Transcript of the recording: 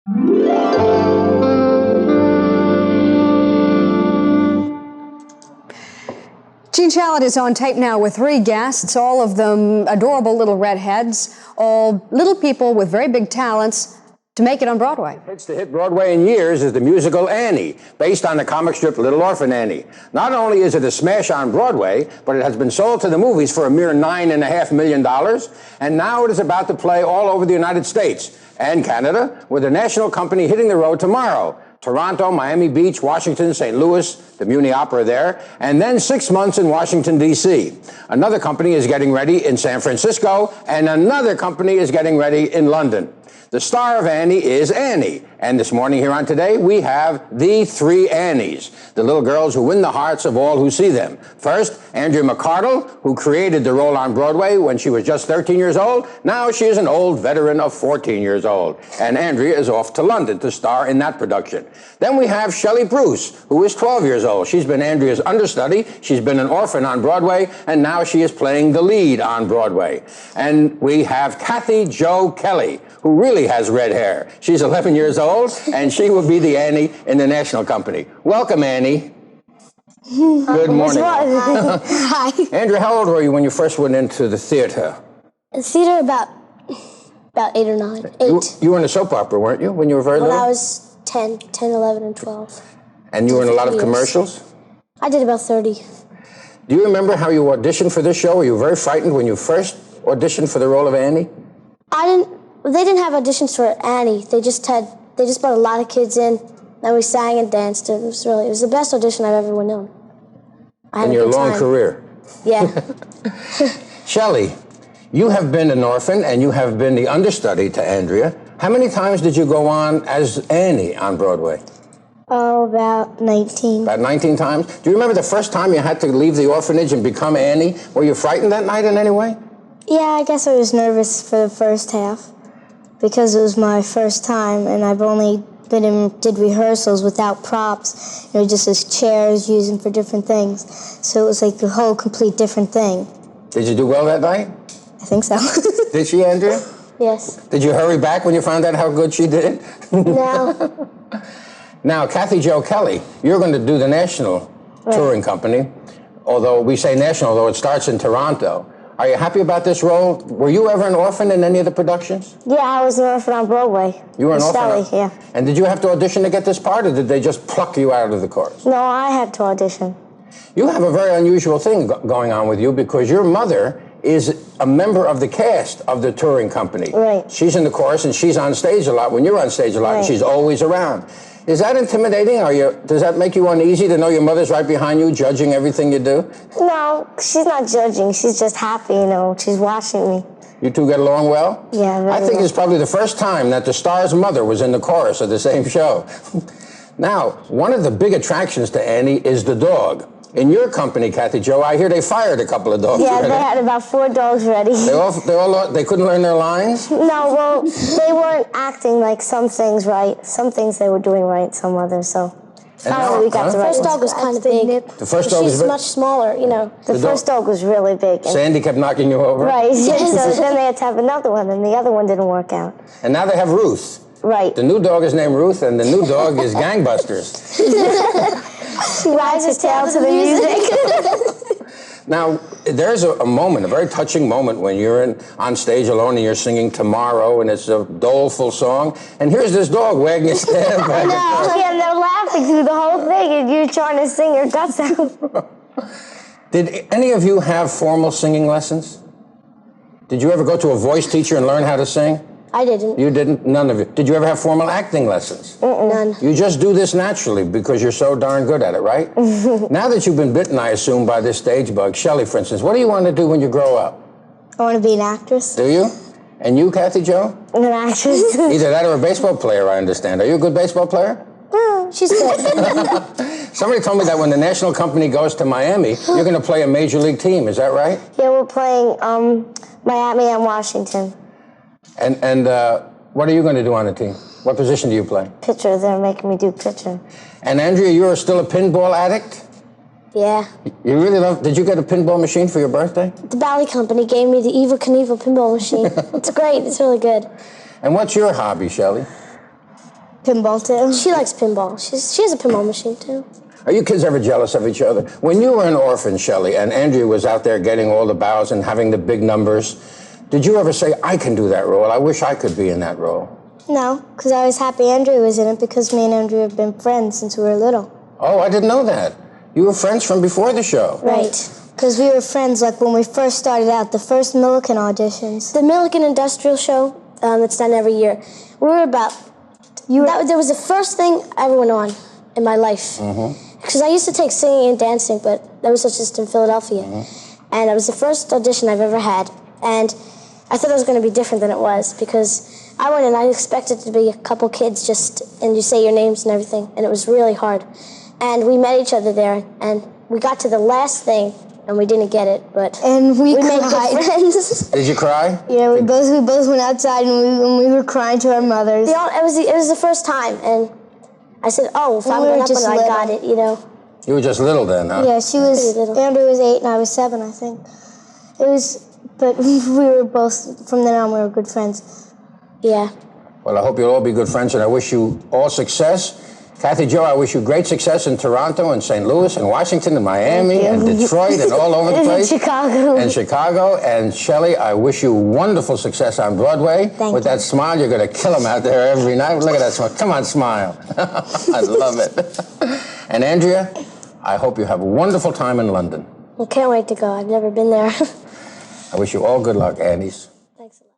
Gene Shalit is on tape now with 3 guests, all of them adorable little redheads, all little people with very big talents to make it on Broadway. It's to hit Broadway in years is the musical Annie, based on the comic strip Little Orphan Annie. Not only is it a smash on Broadway, but it has been sold to the movies for a mere $9.5 million, and now it is about to play all over the United States and Canada, with a national company hitting the road tomorrow. Toronto, Miami Beach, Washington, St. Louis, the Muni Opera there, and then 6 months in Washington, D.C. Another company is getting ready in San Francisco, and another company is getting ready in London. The star of Annie is Annie, and this morning here on Today, we have the 3 Annies, the little girls who win the hearts of all who see them. First, Andrea McArdle, who created the role on Broadway when she was just 13 years old. Now she is an old veteran of 14 years old, and Andrea is off to London to star in that production. Then we have Shelley Bruce, who is 12 years old. She's been Andrea's understudy, she's been an orphan on Broadway, and now she is playing the lead on Broadway. And we have Kathy Jo Kelly, who really has red hair. She's 11 years old, and she will be the Annie in the national company. Welcome, Annie. Good morning. Hi. Andrea, how old were you when you first went into the theater? The theater about 8 or 9. 8. You were in a soap opera, weren't you, when you were very little? When I was 10, 11, and 12. And you were in a lot of commercials? I did about 30. Do you remember how you auditioned for this show? Were you very frightened when you first auditioned for the role of Annie? They didn't have auditions for Annie. They just brought a lot of kids in, and we sang and danced. It was the best audition I've ever known. In your long career? Yeah. Shelley, you have been an orphan, and you have been the understudy to Andrea. How many times did you go on as Annie on Broadway? Oh, about 19. About 19 times? Do you remember the first time you had to leave the orphanage and become Annie? Were you frightened that night in any way? Yeah, I guess I was nervous for the first half, because it was my first time, and I've only did rehearsals without props, just as chairs using for different things. So it was like a whole complete different thing. Did you do well that night? I think so. Did she, Andrea? Yes. Did you hurry back when you found out how good she did? No. Now, Kathy Jo Kelly, you're going to do the national touring company, although we say national, though it starts in Toronto. Are you happy about this role? Were you ever an orphan in any of the productions? Yeah, I was an orphan on Broadway. You were an orphan? Shelley, yeah. And did you have to audition to get this part, or did they just pluck you out of the chorus? No, I had to audition. You have a very unusual thing going on with you, because your mother is a member of the cast of the touring company. Right. She's in the chorus, and she's on stage a lot when you're on stage a lot, and she's always around. Is that intimidating? Does that make you uneasy to know your mother's right behind you, judging everything you do? No, she's not judging. She's just happy, She's watching me. You two get along well? Yeah, very I think well. it's probably the first time that the star's mother was in the chorus of the same show. Now, one of the big attractions to Annie is the dog. In your company, Kathy Jo, I hear they fired a couple of dogs. Yeah, already. they had about 4 dogs ready. They couldn't learn their lines? No, well, they weren't acting like some things right. Some things they were doing right, some others, so finally we got the right. The first dog was kind of big. The first dog was She's much smaller, The first dog was really big. Sandy kept knocking you over? Right, so then they had to have another one, and the other one didn't work out. And now they have Ruth. Right. The new dog is named Ruth, and the new dog is Gangbusters. She wags her tail to the music. Now, there's a moment, a very touching moment, when you're on stage alone and you're singing Tomorrow, and it's a doleful song, and here's this dog wagging his tail back and forth. Yeah, and they're laughing through the whole thing, and you're trying to sing your guts out. Did any of you have formal singing lessons? Did you ever go to a voice teacher and learn how to sing? I didn't. You didn't? None of you. Did you ever have formal acting lessons? None. You just do this naturally because you're so darn good at it, right? Now that you've been bitten, I assume, by this stage bug, Shelley, for instance, what do you want to do when you grow up? I want to be an actress. Do you? And you, Kathy Jo? I'm an actress. Either that or a baseball player, I understand. Are you a good baseball player? Oh, she's good. Somebody told me that when the national company goes to Miami, you're going to play a major league team. Is that right? Yeah, we're playing Miami and Washington. And what are you going to do on the team? What position do you play? Pitcher. They're making me do pitcher. And Andrea, you're still a pinball addict? Yeah. You really love... Did you get a pinball machine for your birthday? The Ballet Company gave me the Evel Knievel pinball machine. It's great. It's really good. And what's your hobby, Shelley? pinball too. She likes pinball. She has a pinball machine too. Are you kids ever jealous of each other? When you were an orphan, Shelley, and Andrea was out there getting all the bows and having the big numbers, did you ever say, I can do that role? I wish I could be in that role. No, because I was happy Andrea was in it because me and Andrea have been friends since we were little. Oh, I didn't know that. You were friends from before the show. Right. Because we were friends like when we first started out, the first Milliken auditions. The Milliken Industrial Show that's done every year. We were about... That was the first thing I ever went on in my life. Because I used to take singing and dancing, but that was just in Philadelphia. And it was the first audition I've ever had. And I thought it was going to be different than it was because I went in, I expected to be a couple kids and you say your names and everything, and it was really hard. And we met each other there, and we got to the last thing, and we didn't get it, but and we made good friends. Did you cry? Yeah, we both went outside and we were crying to our mothers. It was the first time, and I said, oh, if I'm going up and I got it, you know. You were just little then, huh? Yeah, Andrea was 8 and I was 7, I think. But we were both, from then on, we were good friends. Yeah. Well, I hope you'll all be good friends, and I wish you all success. Kathy Jo, I wish you great success in Toronto and St. Louis and Washington and Miami and Detroit and all over the place. And Chicago. And Shelley, I wish you wonderful success on Broadway. With that smile, you're going to kill them out there every night. Look at that smile. Come on, smile. I love it. And Andrea, I hope you have a wonderful time in London. I can't wait to go. I've never been there. I wish you all good luck, Annies.